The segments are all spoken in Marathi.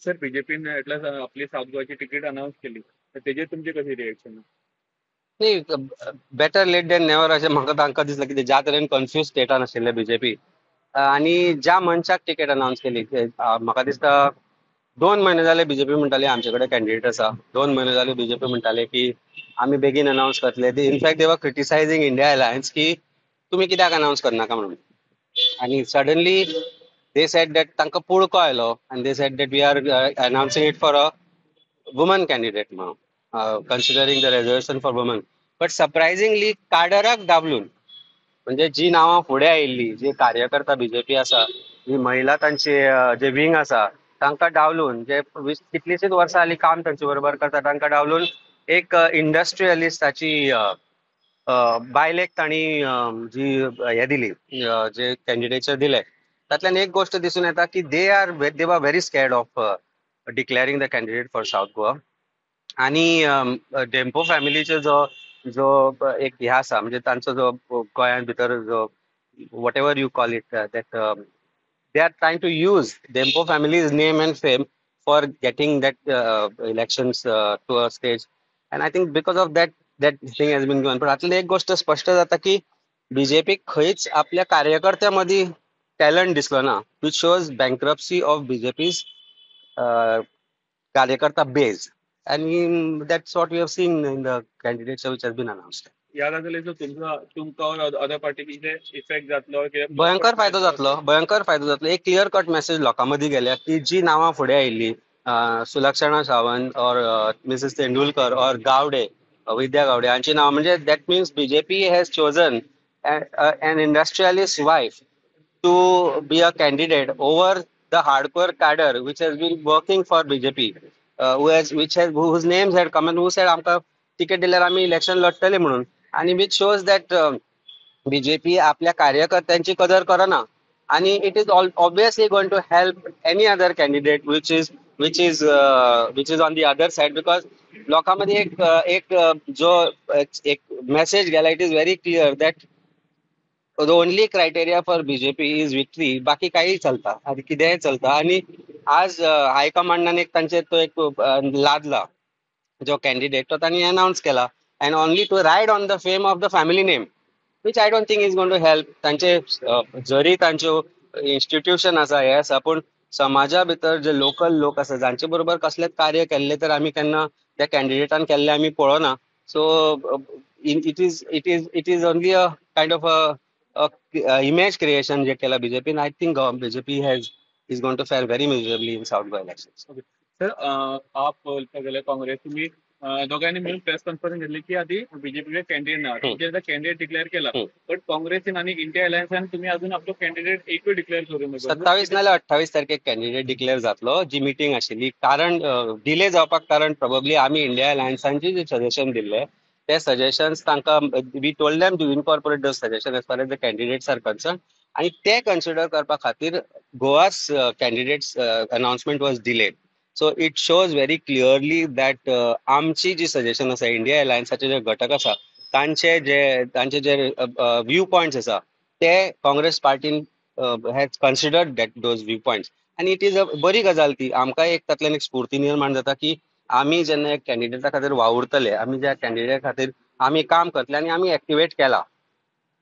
सर बीजेपीने आपली साऊथ गोवाची तिकीट अनाऊन्स केली तर तेजेर तुमची कशी रिएक्शन? नाही, बेटर लेट दॅन नेव्हर अशें म्हाका तांकां दिसलें, कितें ज्या तरेन कन्फ्यूज स्टेटान आशिल्ले बीजेपी आनी ज्या मनशाक तिकेट अनाऊन्स केली म्हाका दिसता 2 म्हयने जाले बीजेपी म्हणटाली आमचे कडेन कॅन्डिडेट आसा. 2 म्हयने जाले बीजेपी म्हणटाले की आमी बेगीन अनाऊन्स करतले. इनफॅक्ट दे वर क्रिटिसायझींग इंडिया अलायन्स की तुमी कित्याक अनाऊन्स करनाका म्हणून. आनी सडनली दे सेड दॅट तांकां पुळको आयलो आनी they said that we are announcing it for a woman candidate म्हणून, considering the reservation for woman. But surprisingly काडराक डावलून, म्हणजे जी नावां फुडें आयिल्ली, जे कार्यकर्ता बीजेपी आसा, जी महिला तांचे जे विंग आसा तांकां डावलून, जे कितलीशींच वर्सां जालीं काम तांचे बरोबर करता तांकां डावलून एक इंडस्ट्रियलिस्टाची बायलेक तांणी जी हे दिली, जे कॅन्डिडेचर दिले तातल्यान एक गोष्ट दिसून येता की they were very scared of declaring the candidate for South Goa. आणि डेम्पो फॅमिलीचे जो जो एक हे आसा, म्हणजे तांचो जो गोंयांत भितर जो what ever you call it, that they are trying to use Dempo family's name and fame for getting that elections to a stage, and I think because of that thing has been given. पण आतली एक गोष्ट स्पष्ट जाता की बीजेपी खंयच आपल्या कार्यकर्त्यां टॅलंट दिसलो ना, विच शोज बँक्रप्सी ऑफ बीजेपीज कार्यकर्ता beige, and that's what we have seen in the candidates which has been announced. या लागले तुमका और अदर पार्टीक इफेक्ट जातलो कित्याक भयंकर फायदो जातलो, भयंकर फायदो जातलो. एक क्लियर कट मेसेज लोकांमदीं गेल्या की जी नावां फुडें आयिल्ली, सुलक्षणा सावंत और मिसेस तेंडुलकर और गावडे, विद्या गावडे हांची नांवां, म्हणजे that means BJP has chosen N industrialist wife to be a candidate over the hardcore cadre which has been working for BJP, whose names had come and who said आमकां तिकेट दिल्यार आमी इलेक्शन लढटले म्हणून. आणि which shows that बीजेपी आपल्या कार्यकर्त्यांची कदर करना, आणि it is obviously going to help any other candidate which is on the other side, because लोकांमध्ये एक जो एक मेसेज गेला, it is very clear that the only criteria for BJP is victory. बाकी काही चलता, आनी कितेंय चलता. आणि आज हायकमांडान एक तांचेर तो एक लादला जो कॅन्डिडेट, तो तांणी अनाऊन्स केला, and only to ride on the fame of the family name, which I don't think is going to help. तांचे जरी तांच्यो इन्स्टिट्यूशन आसा, हे आसा, पूण समाजा भितर जे लोकल लोक आसा जांचे बरोबर कसलेंच कार्य केल्ले तर आमी केन्ना त्या कॅन्डिडेटान केल्ले आमी पळोवना. So it is only a kind of a image creation जे केला बीजेपीन. I think BJP is going to fare very miserably in South Goa elections. Sir आप गेले काँग्रेस तुम्ही दोघांनी मिळून प्रेस कॉन्फरन्स घेतली की आधी बीजेपीचे कॅन्डिडेट ना तुमच्या कॅन्डिडेट डिक्लेअर केला, बट काँग्रेसीन आणि इंडिया अलायन्सान तुम्ही अजून आपलो कॅन्डिडेट एकूय डिक्लेअर करून 27 नाल्यार 28 तारखेक कॅन्डिडेट डिक्लेअर जातलो, जी मिटींग आशिल्ली. कारण डिले जावपाक कारण प्रोबेबली आमी इंडिया अलायन्सांची जे सजेशन दिल्ले ते सजेशन्स तांकां we told them to incorporate the suggestion as far as the candidates are concern, आणि ते कन्सिडर करपा खातीर गोवास candidates announcement was delayed. So it shows very clearly that आमची जी सजेशन आसा, इंडिया अलायन्साचे जे घटक आसा, तांचे जे व्यू पॉयंट्स आसा ते काँग्रेस पार्टीन has considered that those view points. आणि इट इज अ बरी गजाल ती. आमकां एक तातल्यान एक स्फूर्ती निर्माण जाता की आमी जेन्ना एक कॅन्डिडेटा खातीर वावुरतले, आमी ज्या कॅन्डिडेटा खातीर आमी काम करतले, आनी आमी एक्टिवेट केला,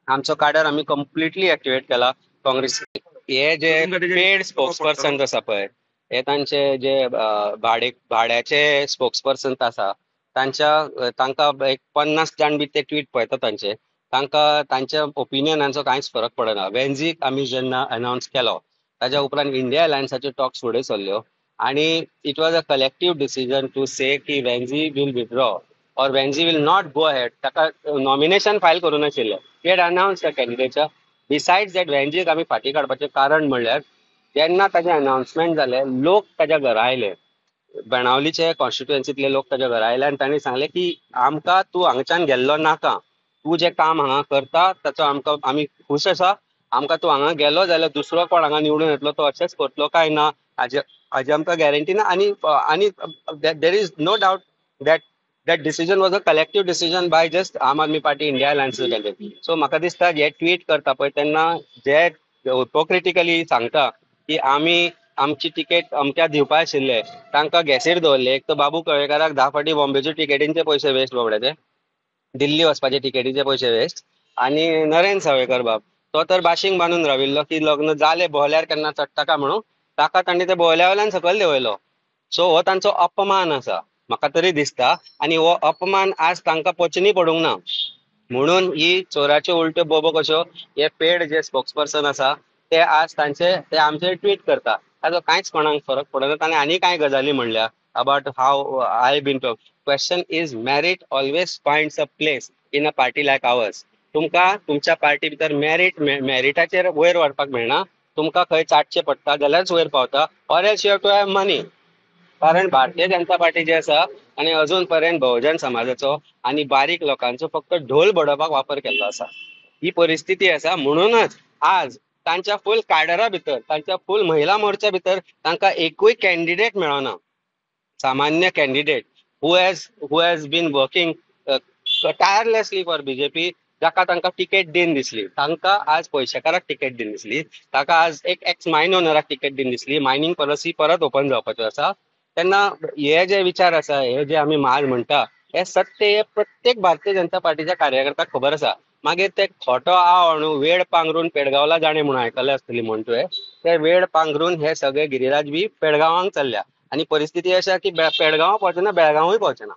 आमचो काडर आमी कंप्लिटली एक्टिवेट केला. काँग्रेस हे जे पेड स्पोक्सपर्सन आसा पळय, हे तांचे जे भाड्याचे स्पोक्सपर्सन आसा, तांकां एक 50 जाण बी ते ट्वीट पळयता तांचे, तांकां तांच्या ओपिनियनाचो कांयच फरक पडना. वेन्झीक आमी जेन्ना अनाउन्स केलो ताच्या उपरांत इंडिया अलायन्साच्यो टॉक्स फुडें सरल्यो, आणि it was a collective decision to say की Venzy will withdraw or Venzy will not go ahead. ताका नॉमिनेशन फायल करूं नाशिल्लें, वी हॅड अनाउन्स द कॅन्डिडेटच्या. बिसायड्स दॅट वेन्झीक आमी फाटीं काडपाचें कारण म्हणल्यार जेन्ना ताचें अनाउन्समेंट जालें, लोक ताच्या घरा आयले, बेणावलीचे कॉन्स्टिट्युएन्सींतले लोक ताच्या घरा आयले, आनी तांणी सांगलें की आमकां तूं हांगच्यान गेल्लो नाका, तूं जें काम हांगा करता ताचो आमकां आमी खूश आसा. आमकां तूं हांगा गेलो जाल्यार दुसरो कोण हांगा निवडून येतलो तो अशेंच करतलो काय ना हाजी आमकां गॅरंटी ना. आनी there is no doubt that that decision was a collective decision by just Aam Aadmi Party India alliance केले. सो म्हाका दिसता जे ट्वीट करता पळय तेन्ना जे हिपोक्रिटिकली सांगता की आमी आमची तिकेट अमक्या दिवपा आशिल्ले तांकां गॅसीर दवरले. एक तर बाबू कवळेकाराक 10 फावटी बॉम्बेच्यो तिकेटींचे पयशे वेस्ट बाबड्याचे, दिल्ली वचपाचे तिकेटीचे पयशे वेस्ट. आणि नरेन सावयकर बाब तो तर बाशिंग बांदून राविल्लो की लग्न जाले बोहल्यार केन्ना चडटा काय म्हणून ताका तांणी ते बोहल्या वयल्यान सकयल देंवयलो. सो हो तांचो अपमान आसा म्हाका तरी दिसता. आणि हो अपमान आज तांकां पचनी पडूंक ना. म्हणून ही चोराच्यो उलट्यो बोबो कश्यो हे पेड जे स्पोक्स पर्सन आसा ते आज ते आमचे ट्वीट करता. ताजो कांयच कोणाक फरक पडना. ताणें आनी कांय गजाली म्हणल्या about how I been talk. Question is merit always finds a place in a party like ours. तुमकां तुमच्या पार्टी भितर मेरिटाचेर वयर व्हरपाक मेळना. तुमकां खंय चाटचें पडटा जाल्यारच वयर पावता. Or else you have to have money. कारण भारतीय जनता पार्टी जी आसा आणि अजून पर्यंत बहुजन समाजाचो आणि बारीक लोकांचो फक्त ढोल बडोवपाक वापर केल्लो आसा. ही परिस्थिती आसा. म्हणूनच आज तांच्या फुल काडरा भितर तांच्या फुल महिला मोर्चा भितर तांकां एकूय कॅन्डिडेट मेळना. सामान्य candidate who has been working tirelessly for BJP, जाका तांकां तिकेट दिन दिसली. तांकां आज पयशेकाराक तिकेट दिन दिसली. ताका आज एक एक्स मायन ओनराक तिकेट दिन दिसली. मायनिंग पॉलिसी परत ओपन जावपाच्यो आसा. तेन्ना हे जे विचार आसा, हे जे आमी माल म्हणटा, हे सत्य हे प्रत्येक भारतीय जनता पार्टीच्या कार्यकर्त्याक खबर आसा. मागीर ते खोटो आव आणू वेळ पांघरून पेडगावला जाणे म्हणून आयकले आसतली म्हण तुवें. ते वेळ पांघरून हे सगळे गिरिराज बी पेडगांवाक चल्ल्या. आणि परिस्थिती अशी आसा की पेडगांव पावचेना, बेळगांवूय पावचेना.